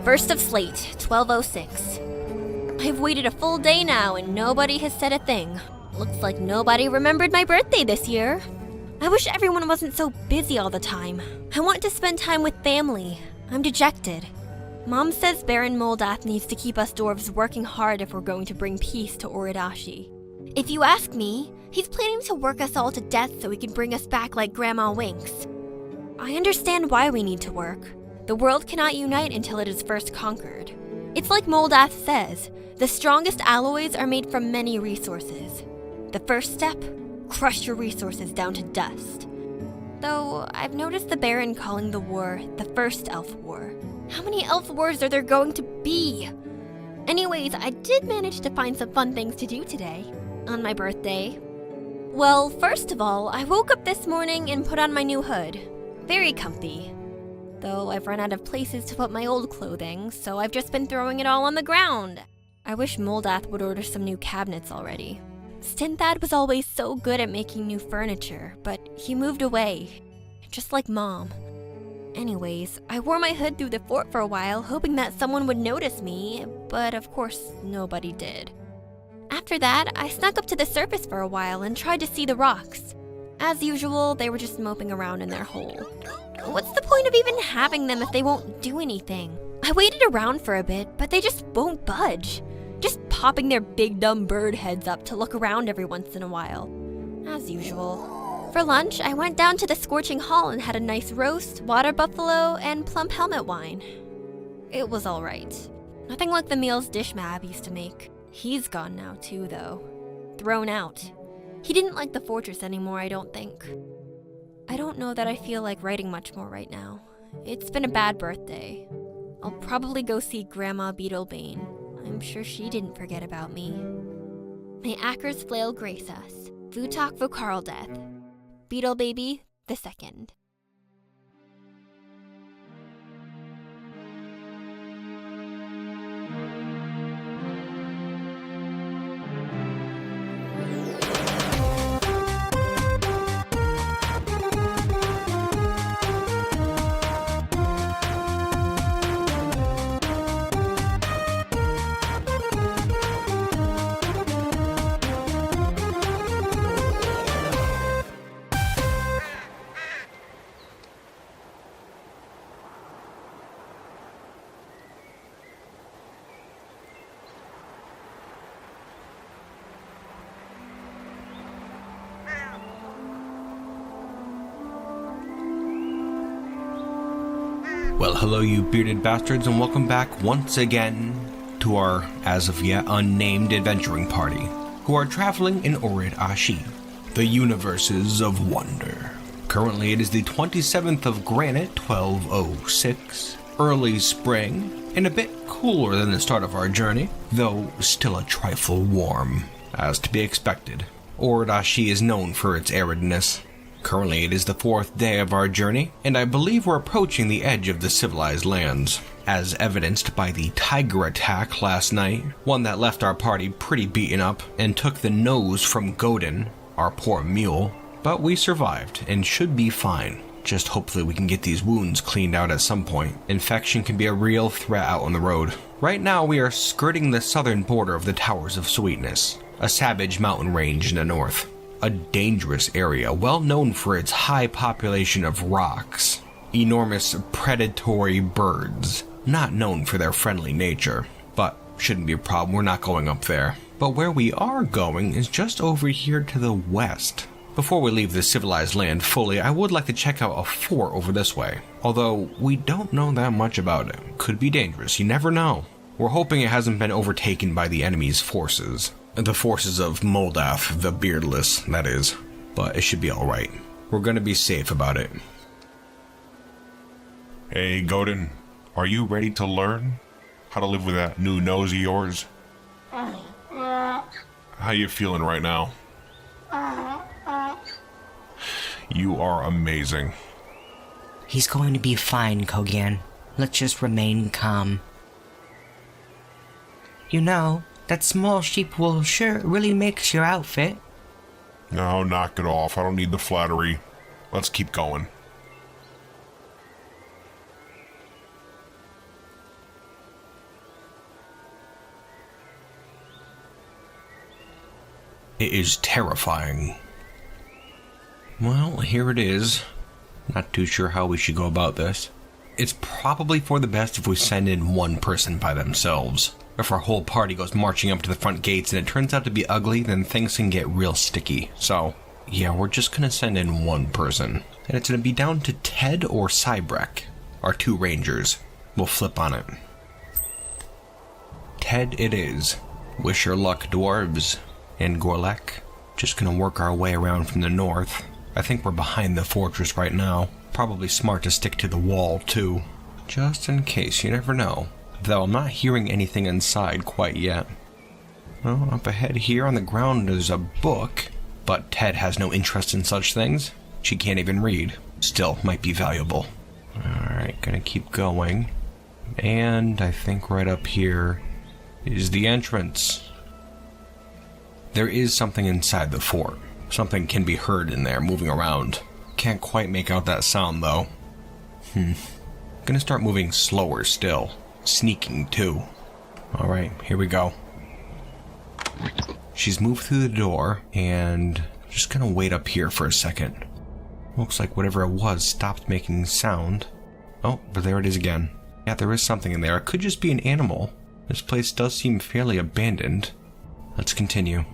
First of slate, 12:06. I've waited a full day now and nobody has said a thing. Looks like nobody remembered my birthday this year. I wish everyone wasn't so busy all the time. I want to spend time with family. I'm dejected. Mom says Baron Moldath needs to keep us dwarves working hard if we're going to bring peace to Orid Ashi. If you ask me, he's planning to work us all to death so he can bring us back like Grandma Winks. I understand why we need to work. The world cannot unite until it is first conquered. It's like Moldath says, the strongest alloys are made from many resources. The first step, crush your resources down to dust. Though, I've noticed the Baron calling the war the First Elf War. How many elf wars are there going to be? Anyways, I did manage to find some fun things to do today, on my birthday. Well, first of all, I woke up this morning and put on my new hood. Very comfy. Though I've run out of places to put my old clothing, so I've just been throwing it all on the ground. I wish Moldath would order some new cabinets already. Stinthad was always so good at making new furniture, but he moved away, just like Mom. Anyways, I wore my hood through the fort for a while, hoping that someone would notice me, but of course, nobody did. After that, I snuck up to the surface for a while and tried to see the rocks. As usual, they were just moping around in their hole. What's the point of even having them if they won't do anything? I waited around for a bit, but they just won't budge. Just popping their big dumb bird heads up to look around every once in a while. As usual. For lunch, I went down to the Scorching Hall and had a nice roast, water buffalo, and plump helmet wine. It was alright. Nothing like the meals Dishmab used to make. He's gone now too, though. Thrown out. He didn't like the fortress anymore, I don't think. I don't know that I feel like writing much more right now. It's been a bad birthday. I'll probably go see Grandma Beetlebane. I'm sure she didn't forget about me. May Acker's flail grace us. Vutok Vokarl death. Beetle Baby the Second. Well, hello you bearded bastards, and welcome back once again to our, as of yet, unnamed adventuring party, who are traveling in Orid Ashi, the universes of wonder. Currently it is the 27th of Granite, 1206, early spring, and a bit cooler than the start of our journey, though still a trifle warm, as to be expected. Orid Ashi is known for its aridness. Currently, it is the 4th day of our journey, and I believe we're approaching the edge of the civilized lands, as evidenced by the tiger attack last night, one that left our party pretty beaten up and took the nose from Godin, our poor mule, but we survived and should be fine. Just hopefully we can get these wounds cleaned out at some point. Infection can be a real threat out on the road. Right now we are skirting the southern border of the Towers of Sweetness, a savage mountain range in the north. A dangerous area, well known for its high population of rocks, enormous predatory birds, not known for their friendly nature, but shouldn't be a problem, we're not going up there. But where we are going is just over here to the west. Before we leave the civilized land fully, I would like to check out a fort over this way, although we don't know that much about it. Could be dangerous, you never know. We're hoping it hasn't been overtaken by the enemy's forces. The forces of Moldath, the Beardless, that is. But it should be alright. We're gonna be safe about it. Hey, Godin, are you ready to learn how to live with that new nose of yours? How you feeling right now? You are amazing. He's going to be fine, Kogan. Let's just remain calm. You know, that small sheep wool sure really makes your outfit. No, knock it off. I don't need the flattery. Let's keep going. It is terrifying. Well, here it is. Not too sure how we should go about this. It's probably for the best if we send in one person by themselves. If our whole party goes marching up to the front gates and it turns out to be ugly, then things can get real sticky. So, yeah, we're just gonna send in one person. And it's gonna be down to Ted or Cybrek, our 2 rangers. We'll flip on it. Ted it is. Wish your luck, dwarves. And Gorlek. Just gonna work our way around from the north. I think we're behind the fortress right now. Probably smart to stick to the wall, too. Just in case, you never know. Though I'm not hearing anything inside quite yet. Well, up ahead here on the ground is a book, but Ted has no interest in such things. She can't even read. Still, might be valuable. Alright, gonna keep going. And I think right up here is the entrance. There is something inside the fort. Something can be heard in there moving around. Can't quite make out that sound though. Gonna start moving slower still. Sneaking too. Alright, here we go. She's moved through the door and just gonna wait up here for a second. Looks like whatever it was stopped making sound. Oh, but there it is again. Yeah, there is something in there. It could just be an animal. This place does seem fairly abandoned. Let's continue.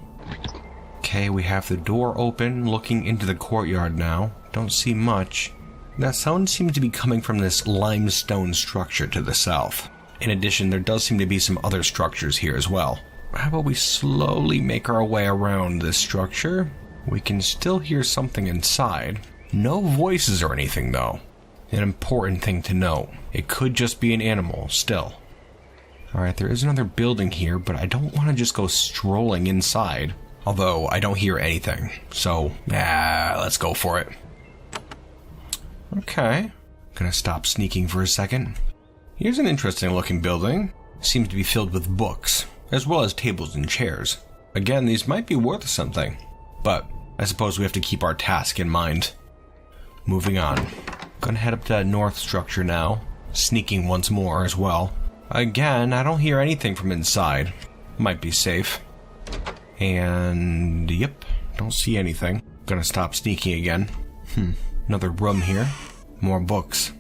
Okay, we have the door open, looking into the courtyard now. Don't see much. That sound seems to be coming from this limestone structure to the south. In addition, there does seem to be some other structures here as well. How about we slowly make our way around this structure? We can still hear something inside. No voices or anything, though. An important thing to note. It could just be an animal, still. Alright, there is another building here, but I don't want to just go strolling inside. Although, I don't hear anything. So, let's go for it. Okay. Gonna stop sneaking for a second. Here's an interesting looking building. Seems to be filled with books, as well as tables and chairs. Again, these might be worth something. But, I suppose we have to keep our task in mind. Moving on. Gonna head up to that north structure now. Sneaking once more as well. Again, I don't hear anything from inside. Might be safe. And, yep, don't see anything. Gonna stop sneaking again. Another room here. More books.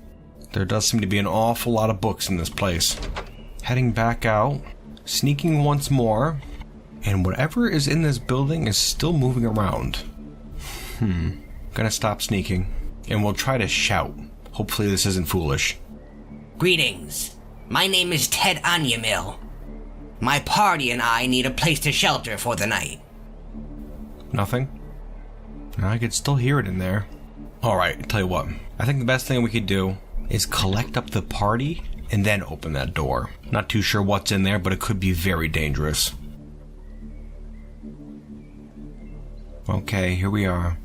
There does seem to be an awful lot of books in this place. Heading back out. Sneaking once more. And whatever is in this building is still moving around. Gonna stop sneaking. And we'll try to shout. Hopefully this isn't foolish. Greetings. My name is Ted Anyamil. My party and I need a place to shelter for the night. Nothing? I could still hear it in there. Alright, tell you what. I think the best thing we could do is collect up the party and then open that door. Not too sure what's in there, but it could be very dangerous. Okay, here we are.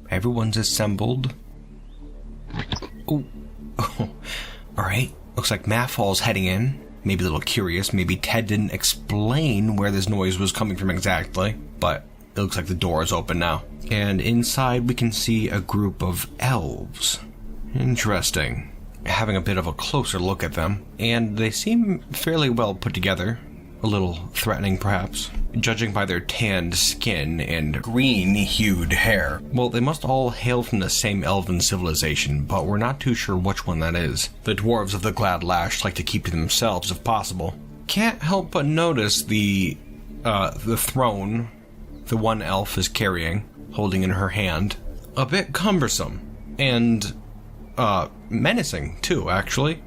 Everyone's assembled. Oh. Alright, looks like Maffall's heading in. Maybe a little curious. Maybe Ted didn't explain where this noise was coming from exactly. But it looks like the door is open now. And inside we can see a group of elves. Interesting. Having a bit of a closer look at them. And they seem fairly well put together. A little threatening, perhaps, judging by their tanned skin and green-hued hair. Well, they must all hail from the same elven civilization, but we're not too sure which one that is. The dwarves of the Glad Lash like to keep to themselves if possible. Can't help but notice the throne the one elf is carrying, holding in her hand. A bit cumbersome, and, menacing, too, actually.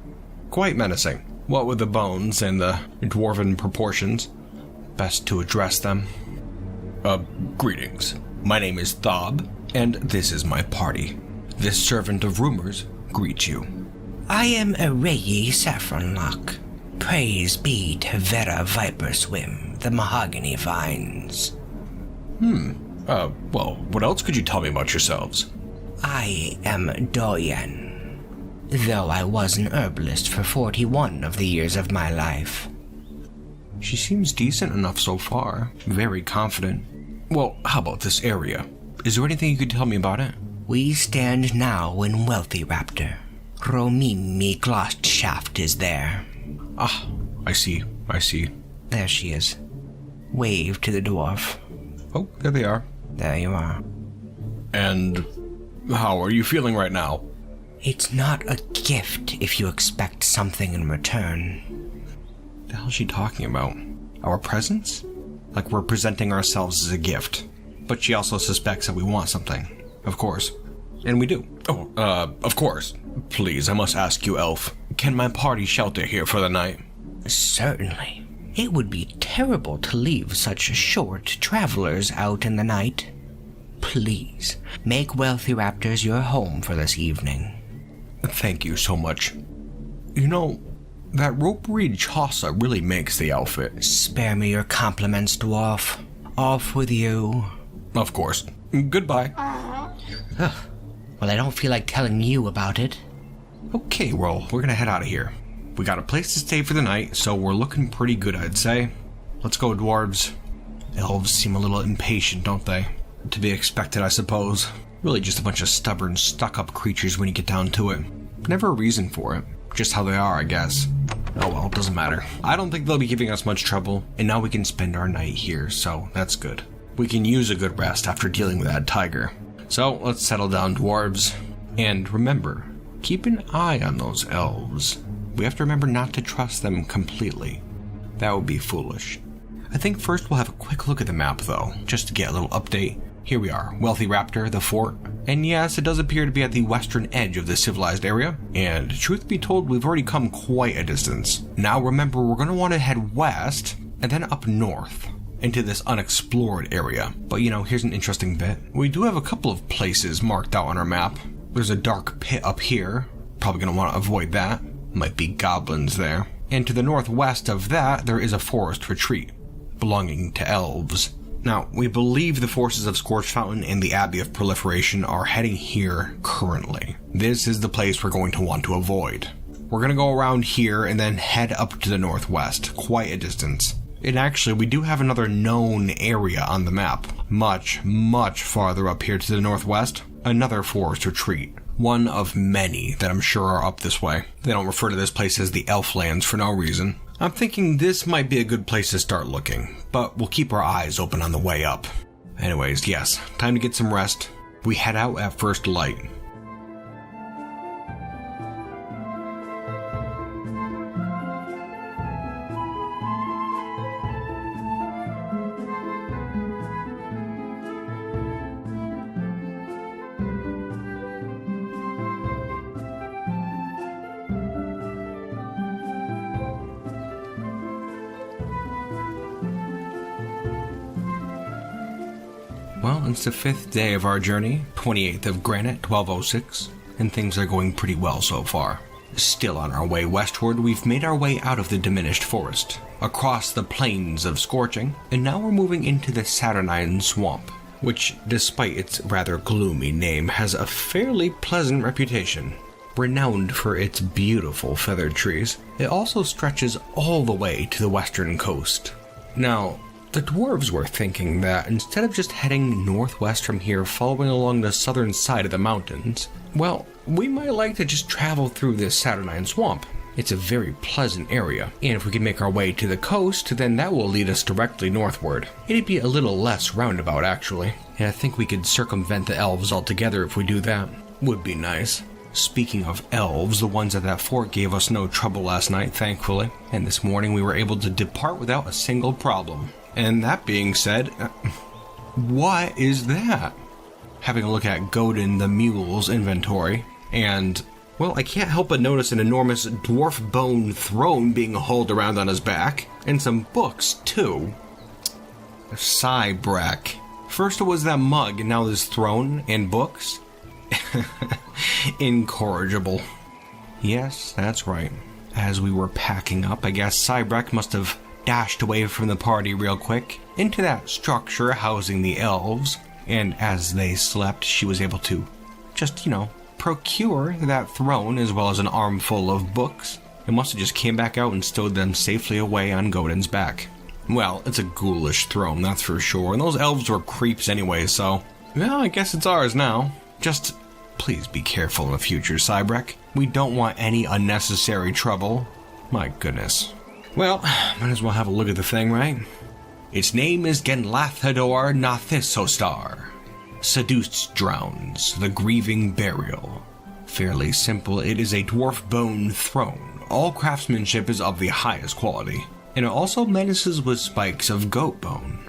Quite menacing. What with the bones and the dwarven proportions, best to address them. Greetings. My name is Thob, and this is my party. This servant of rumors greets you. I am Arayi Saffronlock. Praise be to Vera Viperswim, the mahogany vines. Well, what else could you tell me about yourselves? I am Doyen. Though I was an herbalist for 41 of the years of my life. She seems decent enough so far. Very confident. Well, how about this area? Is there anything you could tell me about it? We stand now in Wealthy Raptor. Romimi Glostshaft is there. Ah, I see. There she is. Wave to the dwarf. Oh, there they are. There you are. And how are you feeling right now? It's not a gift if you expect something in return. The hell is she talking about? Our presents? Like we're presenting ourselves as a gift. But she also suspects that we want something. Of course. And we do. Oh, of course. Please, I must ask you, Elf. Can my party shelter here for the night? Certainly. It would be terrible to leave such short travelers out in the night. Please, make Wealthy Raptors your home for this evening. Thank you so much. You know, that rope reed chaussa really makes the outfit. Spare me your compliments, dwarf. Off with you. Of course. Goodbye. Well, I don't feel like telling you about it. Okay, well, we're gonna head out of here. We got a place to stay for the night, so we're looking pretty good, I'd say. Let's go, dwarves. Elves seem a little impatient, don't they? To be expected, I suppose. Really just a bunch of stubborn, stuck-up creatures when you get down to it. Never a reason for it. Just how they are, I guess. Oh well, it doesn't matter. I don't think they'll be giving us much trouble, and now we can spend our night here, so that's good. We can use a good rest after dealing with that tiger. So, let's settle down, dwarves. And remember, keep an eye on those elves. We have to remember not to trust them completely. That would be foolish. I think first we'll have a quick look at the map, though, just to get a little update. Here we are, Wealthy Raptor, the fort. And yes, it does appear to be at the western edge of the civilized area. And truth be told, we've already come quite a distance. Now remember, we're going to want to head west and then up north into this unexplored area. But you know, here's an interesting bit. We do have a couple of places marked out on our map. There's a dark pit up here. Probably going to want to avoid that. Might be goblins there. And to the northwest of that, there is a forest retreat belonging to elves. Now, we believe the forces of Scorchfountain and the Abbey of Proliferation are heading here currently. This is the place we're going to want to avoid. We're going to go around here and then head up to the northwest, quite a distance. And actually, we do have another known area on the map, much, much farther up here to the northwest, another forest retreat. One of many that I'm sure are up this way. They don't refer to this place as the elflands for no reason. I'm thinking this might be a good place to start looking, but we'll keep our eyes open on the way up. Anyways, yes, time to get some rest. We head out at first light. Well, it's the 5th day of our journey, 28th of Granite, 1206, and things are going pretty well so far. Still on our way westward, we've made our way out of the diminished forest, across the plains of Scorching, and now we're moving into the Saturnine Swamp, which, despite its rather gloomy name, has a fairly pleasant reputation. Renowned for its beautiful feathered trees, it also stretches all the way to the western coast. Now, the dwarves were thinking that instead of just heading northwest from here, following along the southern side of the mountains, well, we might like to just travel through this Saturnine Swamp. It's a very pleasant area, and if we can make our way to the coast, then that will lead us directly northward. It'd be a little less roundabout, actually, and I think we could circumvent the elves altogether if we do that. Would be nice. Speaking of elves, the ones at that fort gave us no trouble last night, thankfully, and this morning we were able to depart without a single problem. And that being said, what is that? Having a look at Godin the Mule's inventory, and, well, I can't help but notice an enormous dwarf bone throne being hauled around on his back, and some books, too. Cybrak. First it was that mug, and now this throne and books? Incorrigible. Yes, that's right. As we were packing up, I guess Cybrak must have dashed away from the party real quick into that structure housing the elves, and as they slept, she was able to just, procure that throne as well as an armful of books. It must have just came back out and stowed them safely away on Godin's back. Well, it's a ghoulish throne, that's for sure, and those elves were creeps anyway, so, well, I guess it's ours now. Just please be careful in the future, Cybrak. We don't want any unnecessary trouble. My goodness. Well, might as well have a look at the thing, right? Its name is Genlathador Nathissostar. Seduced drowns, the grieving burial. Fairly simple, it is a dwarf bone throne. All craftsmanship is of the highest quality, and it also menaces with spikes of goat bone.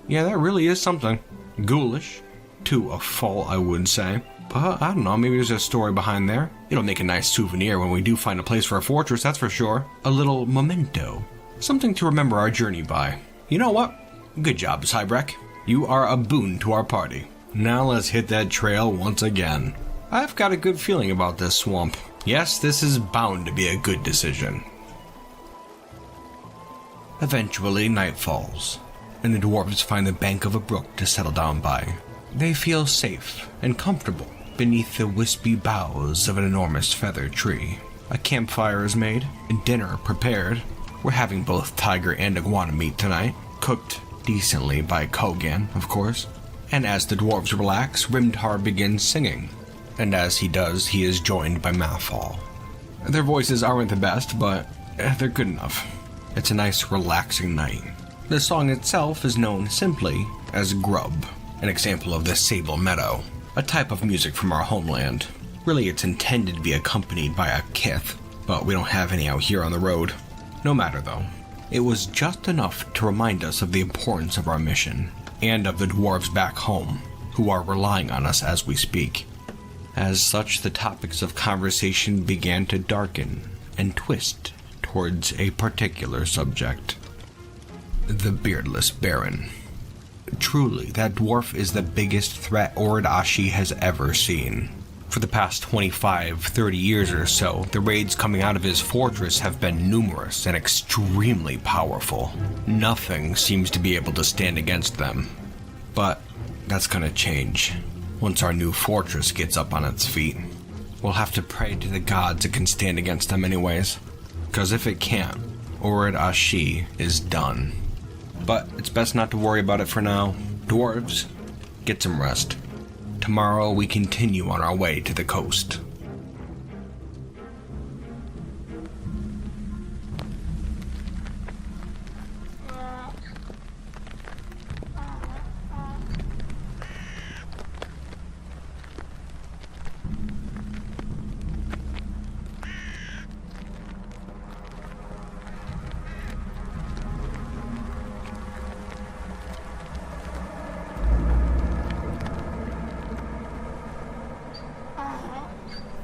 Yeah, that really is something. Ghoulish, to a fault, I would say. But I don't know, maybe there's a story behind there. It'll make a nice souvenir when we do find a place for a fortress, that's for sure. A little memento. Something to remember our journey by. You know what? Good job, Cybrek. You are a boon to our party. Now let's hit that trail once again. I've got a good feeling about this swamp. Yes, this is bound to be a good decision. Eventually, night falls, and the dwarves find the bank of a brook to settle down by. They feel safe and comfortable beneath the wispy boughs of an enormous feather tree. A campfire is made, and dinner prepared. We're having both tiger and iguana meat tonight, cooked decently by Kogan, of course. And as the dwarves relax, Rimtar begins singing. And as he does, he is joined by Mafal. Their voices aren't the best, but they're good enough. It's a nice, relaxing night. The song itself is known simply as Grub, an example of the Sable Meadow, a type of music from our homeland. Really, it's intended to be accompanied by a kith, but we don't have any out here on the road. No matter, though. It was just enough to remind us of the importance of our mission, and of the dwarves back home, who are relying on us as we speak. As such, the topics of conversation began to darken and twist towards a particular subject. The Beardless Baron. Truly, that dwarf is the biggest threat Orid Ashi has ever seen. For the past 25-30 years or so, the raids coming out of his fortress have been numerous and extremely powerful. Nothing seems to be able to stand against them. But that's gonna change once our new fortress gets up on its feet. We'll have to pray to the gods it can stand against them anyways. Because if it can't, Orid Ashi is done. But it's best not to worry about it for now. Dwarves, get some rest. Tomorrow we continue on our way to the coast.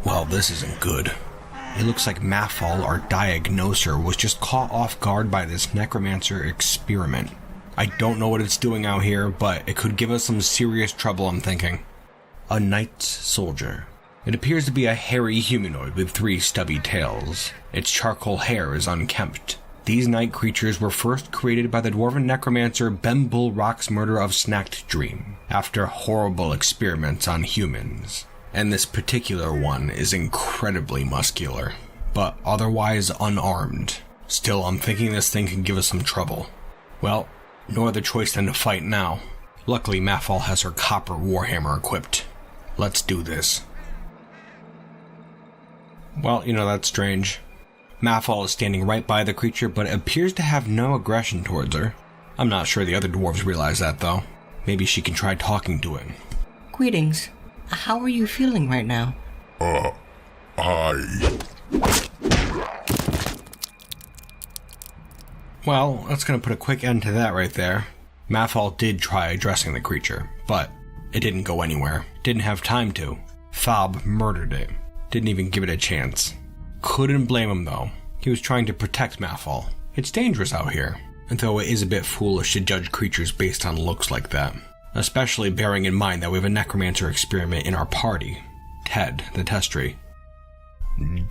Well, this isn't good. It looks like Mafal, our diagnoser, was just caught off guard by this Necromancer experiment. I don't know what it's doing out here, but it could give us some serious trouble, I'm thinking. A Knight's Soldier. It appears to be a hairy humanoid with 3 stubby tails. Its charcoal hair is unkempt. These night creatures were first created by the dwarven necromancer Bembul Rock's murder of Snacked Dream, after horrible experiments on humans. And this particular one is incredibly muscular, but otherwise unarmed. Still, I'm thinking this thing can give us some trouble. Well, no other choice than to fight now. Luckily, Mafal has her copper warhammer equipped. Let's do this. Well, that's strange. Mafal is standing right by the creature, but it appears to have no aggression towards her. I'm not sure the other dwarves realize that, though. Maybe she can try talking to it. Greetings. How are you feeling right now? Well, that's gonna put a quick end to that right there. Mafal did try addressing the creature, but it didn't go anywhere. Didn't have time to. Fob murdered it. Didn't even give it a chance. Couldn't blame him, though. He was trying to protect Mafal. It's dangerous out here, and though it is a bit foolish to judge creatures based on looks like that. Especially bearing in mind that we have a necromancer experiment in our party. Ted, the testry.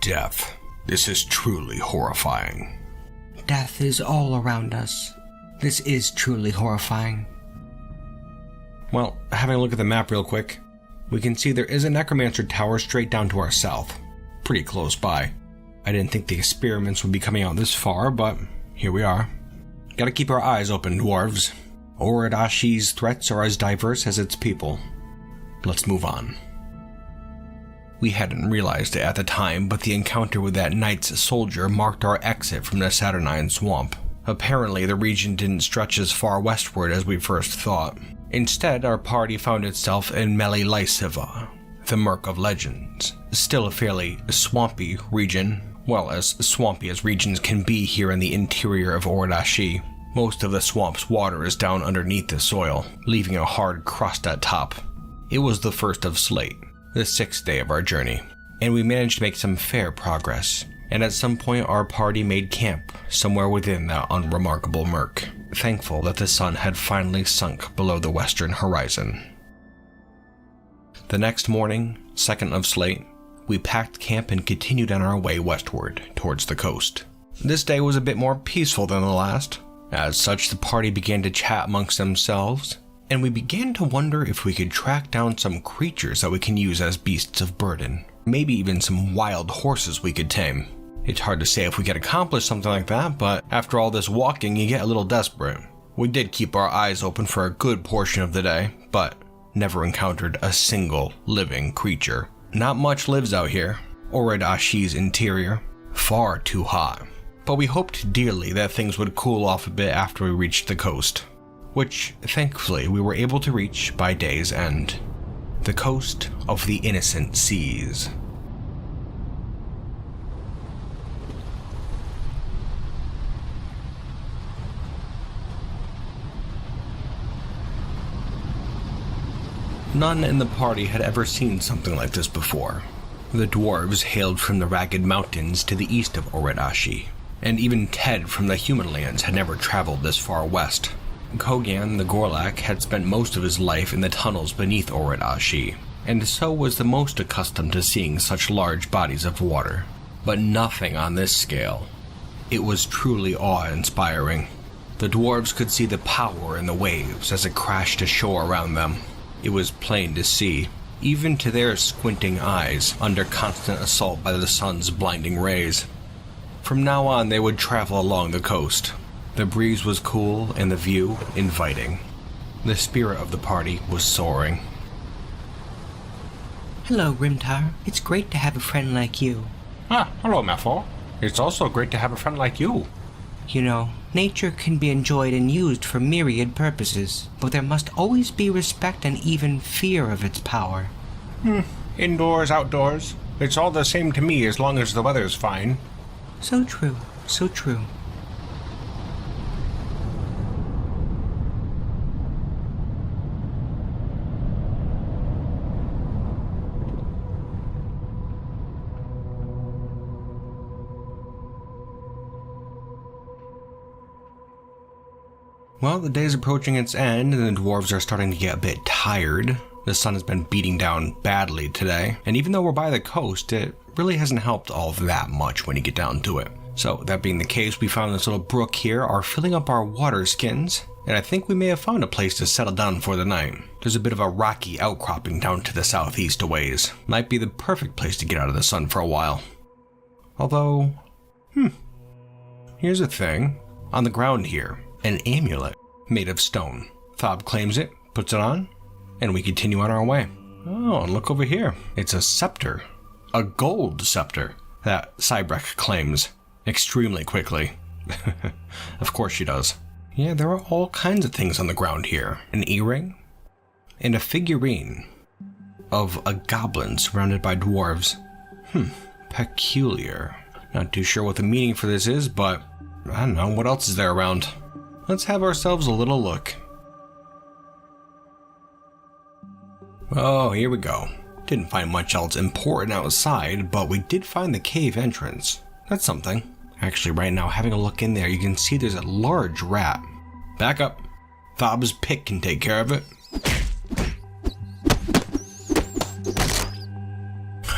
Death. This is truly horrifying. Death is all around us. This is truly horrifying. Well, having a look at the map real quick, we can see there is a necromancer tower straight down to our south. Pretty close by. I didn't think the experiments would be coming out this far, but here we are. Gotta keep our eyes open, dwarves. Orid Ashi's threats are as diverse as its people. Let's move on. We hadn't realized it at the time, but the encounter with that knight's soldier marked our exit from the Saturnine swamp. Apparently, the region didn't stretch as far westward as we first thought. Instead, our party found itself in Melilyseva, the Murk of Legends, still a fairly swampy region, well, as swampy as regions can be here in the interior of Orid Ashi. Most of the swamp's water is down underneath the soil, leaving a hard crust at top. It was the first of Slate, the 6th day of our journey, and we managed to make some fair progress, and at some point our party made camp somewhere within that unremarkable murk, thankful that the sun had finally sunk below the western horizon. The next morning, 2nd of Slate, we packed camp and continued on our way westward towards the coast. This day was a bit more peaceful than the last. As such, the party began to chat amongst themselves, and we began to wonder if we could track down some creatures that we can use as beasts of burden. Maybe even some wild horses we could tame. It's hard to say if we could accomplish something like that, but after all this walking, you get a little desperate. We did keep our eyes open for a good portion of the day, but never encountered a single living creature. Not much lives out here. Orid Ashi's interior, far too hot. But we hoped dearly that things would cool off a bit after we reached the coast, which thankfully we were able to reach by day's end. The coast of the innocent seas. None in the party had ever seen something like this before. The dwarves hailed from the ragged mountains to the east of Orid Ashi, and even Ted from the human lands had never traveled this far west. Kogan the Gorlak had spent most of his life in the tunnels beneath Orid Ashi, and so was the most accustomed to seeing such large bodies of water. But nothing on this scale. It was truly awe-inspiring. The dwarves could see the power in the waves as it crashed ashore around them. It was plain to see, even to their squinting eyes, under constant assault by the sun's blinding rays. From now on, they would travel along the coast. The breeze was cool and the view inviting. The spirit of the party was soaring. Hello, Rimtar. It's great to have a friend like you. Hello, Mepho. It's also great to have a friend like you. You know, nature can be enjoyed and used for myriad purposes, but there must always be respect and even fear of its power. Indoors, outdoors. It's all the same to me as long as the weather's fine. So true, so true. Well, the day's approaching its end, and the dwarves are starting to get a bit tired. The sun has been beating down badly today, and even though we're by the coast, it really hasn't helped all that much when you get down to it. So, that being the case, we found this little brook here, are filling up our water skins, and I think we may have found a place to settle down for the night. There's a bit of a rocky outcropping down to the southeast a ways. Might be the perfect place to get out of the sun for a while. Although, here's a thing. On the ground here, an amulet made of stone. Thob claims it, puts it on, and we continue on our way. Oh, and look over here. It's a scepter. A gold scepter that Cybrek claims extremely quickly. Of course she does. Yeah, there are all kinds of things on the ground here. An earring and a figurine of a goblin surrounded by dwarves. Peculiar. Not too sure what the meaning for this is, but I don't know, what else is there around? Let's have ourselves a little look. Oh, here we go. Didn't find much else important outside, but we did find the cave entrance. That's something. Actually, right now, having a look in there, you can see there's a large rat. Back up. Thob's pick can take care of it.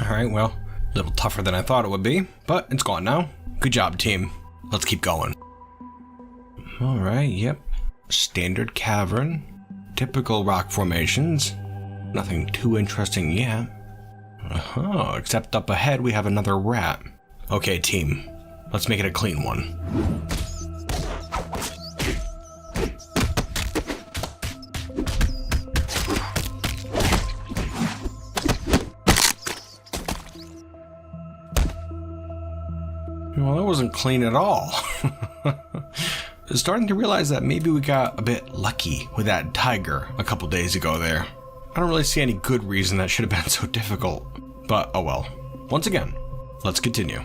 Alright, well, a little tougher than I thought it would be, but it's gone now. Good job, team. Let's keep going. Alright, yep. Standard cavern. Typical rock formations. Nothing too interesting yet. Except up ahead we have another rat. Okay, team. Let's make it a clean one. Well, that wasn't clean at all. starting to realize that maybe we got a bit lucky with that tiger a couple days ago there. I don't really see any good reason that should have been so difficult, but oh well. Once again, let's continue.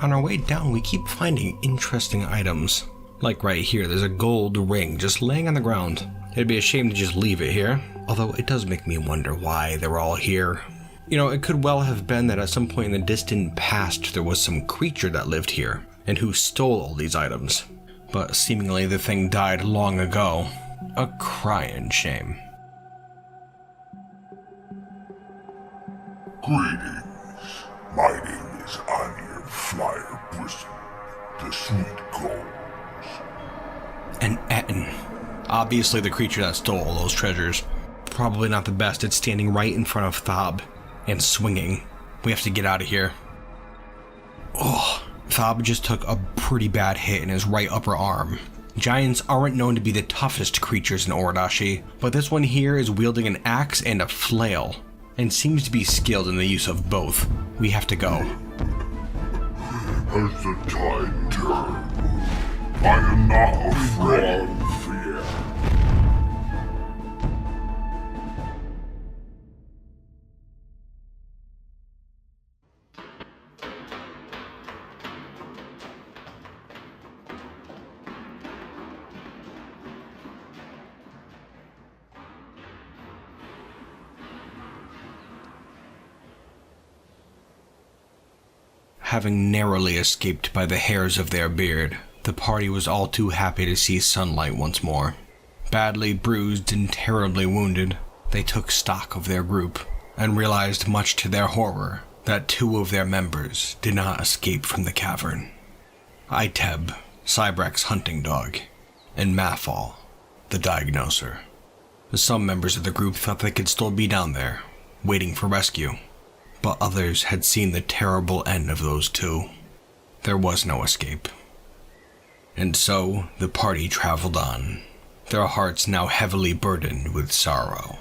On our way down, we keep finding interesting items. Like right here, there's a gold ring just laying on the ground. It'd be a shame to just leave it here, although it does make me wonder why they're all here. You know, it could well have been that at some point in the distant past there was some creature that lived here, and who stole all these items. But seemingly the thing died long ago. A crying shame. Greetings. My name is Onion Flyer Bristle, the sweet goals. An Etten. Obviously the creature that stole all those treasures. Probably not the best. It's standing right in front of Thob and swinging. We have to get out of here. Oh, Thob just took a pretty bad hit in his right upper arm. Giants aren't known to be the toughest creatures in Orid Ashi, but this one here is wielding an axe and a flail, and seems to be skilled in the use of both. We have to go. As the tide turns, I am not afraid of fear. Having narrowly escaped by the hairs of their beard, the party was all too happy to see sunlight once more. Badly bruised and terribly wounded, they took stock of their group, and realized much to their horror that 2 of their members did not escape from the cavern. Iteb, Cybrek's hunting dog, and Mafal, the diagnoser. Some members of the group thought they could still be down there, waiting for rescue, but others had seen the terrible end of those 2. There was no escape. And so the party traveled on, their hearts now heavily burdened with sorrow.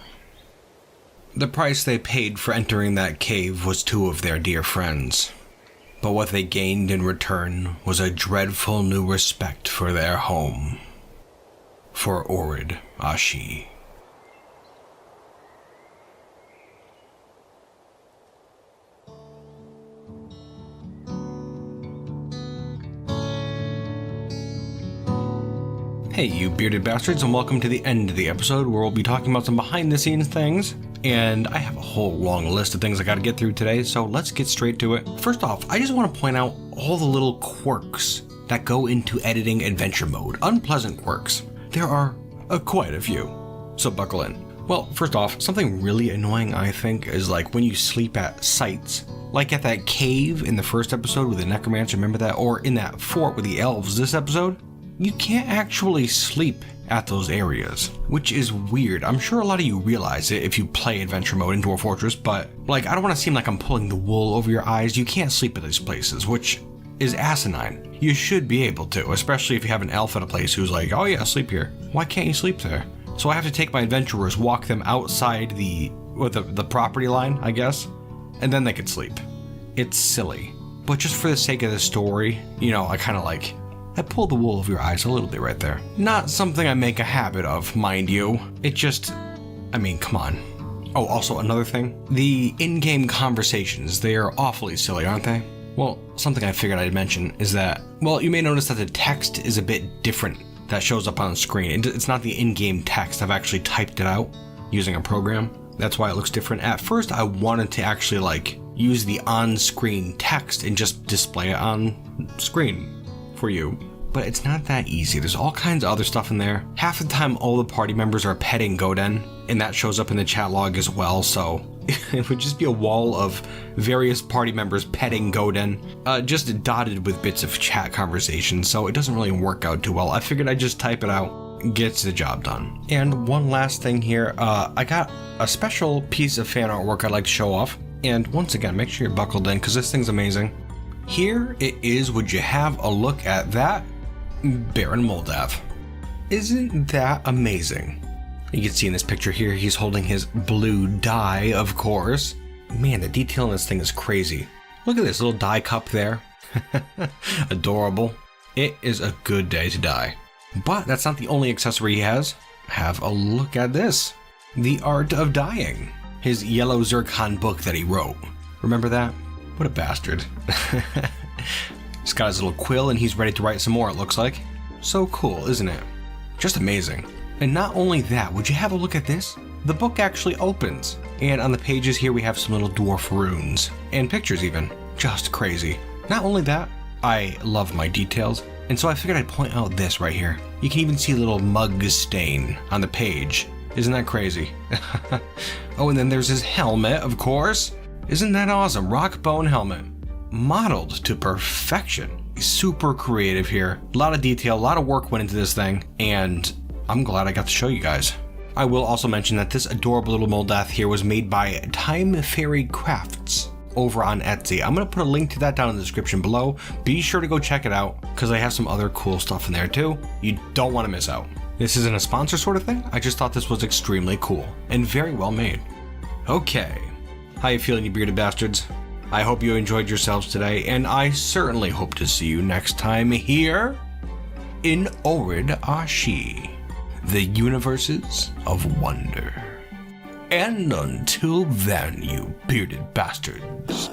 The price they paid for entering that cave was 2 of their dear friends, but what they gained in return was a dreadful new respect for their home, for Orid Ashi. Hey, you bearded bastards, and welcome to the end of the episode where we'll be talking about some behind-the-scenes things. And I have a whole long list of things I gotta get through today, so let's get straight to it. First off, I just want to point out all the little quirks that go into editing adventure mode. Unpleasant quirks. There are quite a few, so buckle in. Well, first off, something really annoying I think is like when you sleep at sites. Like at that cave in the first episode with the Necromancer, remember that? Or in that fort with the elves this episode? You can't actually sleep at those areas, which is weird. I'm sure a lot of you realize it if you play adventure mode in Dwarf Fortress, but like I don't want to seem like I'm pulling the wool over your eyes. You can't sleep at these places, which is asinine. You should be able to, especially if you have an elf at a place who's like, oh yeah, sleep here. Why can't you sleep there? So I have to take my adventurers, walk them outside the property line, I guess, and then they can sleep. It's silly, but just for the sake of the story, you know, I pulled the wool over your eyes a little bit right there. Not something I make a habit of, mind you. It just, I mean, come on. Oh, also another thing. The in-game conversations, they are awfully silly, aren't they? Well, something I figured I'd mention is that, well, you may notice that the text is a bit different that shows up on the screen. It's not the in-game text. I've actually typed it out using a program. That's why it looks different. At first, I wanted to actually, use the on-screen text and just display it on screen for you, but it's not that easy. There's all kinds of other stuff in there. Half the time all the party members are petting Goden, and that shows up in the chat log as well, so it would just be a wall of various party members petting Goden, just dotted with bits of chat conversation, so it doesn't really work out too well. I figured I'd just type it out, gets the job done. And one last thing here, I got a special piece of fan artwork I'd like to show off, and once again, make sure you're buckled in, because this thing's amazing. Here it is. Would you have a look at that? Baron Moldav. Isn't that amazing? You can see in this picture here, he's holding his blue die, of course. Man, the detail in this thing is crazy. Look at this little die cup there. Adorable. It is a good day to die. But that's not the only accessory he has. Have a look at this. The Art of Dying. His yellow zircon book that he wrote. Remember that? What a bastard. He's got his little quill and he's ready to write some more, it looks like. So cool, isn't it? Just amazing. And not only that, would you have a look at this? The book actually opens. And on the pages here we have some little dwarf runes. And pictures even. Just crazy. Not only that, I love my details. And so I figured I'd point out this right here. You can even see a little mug stain on the page. Isn't that crazy? Oh, and then there's his helmet, of course. Isn't that awesome? Rock bone helmet. Modeled to perfection. Super creative here. A lot of detail, a lot of work went into this thing, and I'm glad I got to show you guys. I will also mention that this adorable little Moldath here was made by Time Fairy Crafts over on Etsy. I'm going to put a link to that down in the description below. Be sure to go check it out, because they have some other cool stuff in there too. You don't want to miss out. This isn't a sponsor sort of thing. I just thought this was extremely cool and very well made. Okay. How you feeling, you bearded bastards? I hope you enjoyed yourselves today, and I certainly hope to see you next time here in Orid Ashi, the universes of wonder. And until then, you bearded bastards.